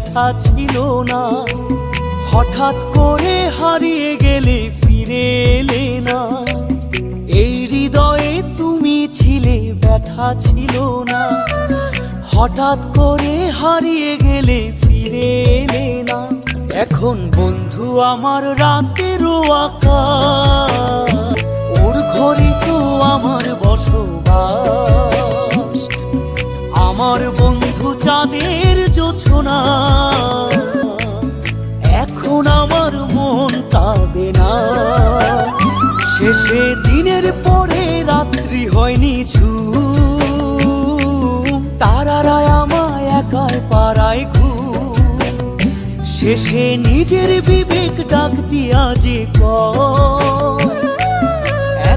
ব্যথা ছিল না। হঠাৎ করে হারিয়ে গেলে ফিরে এলে না। এই হৃদয়ে তুমি ছিলে, ব্যথা ছিল না। হঠাৎ করে হারিয়ে গেলে ফিরে এলে না। এখন বন্ধু আমার রাতেরও আকাশ, ওর ঘরে তো আমার বসবাস। আমার বন্ধু চাঁদের জোছনা, এখন আমার মন কাঁদে না। শেষে দিনের পরে রাত্রি হয়নি ঝুম, তারারা আমায় একাই পাড়ায় ঘুম। শেষে নিজের বিবেক ডাক দিয়া যে কয়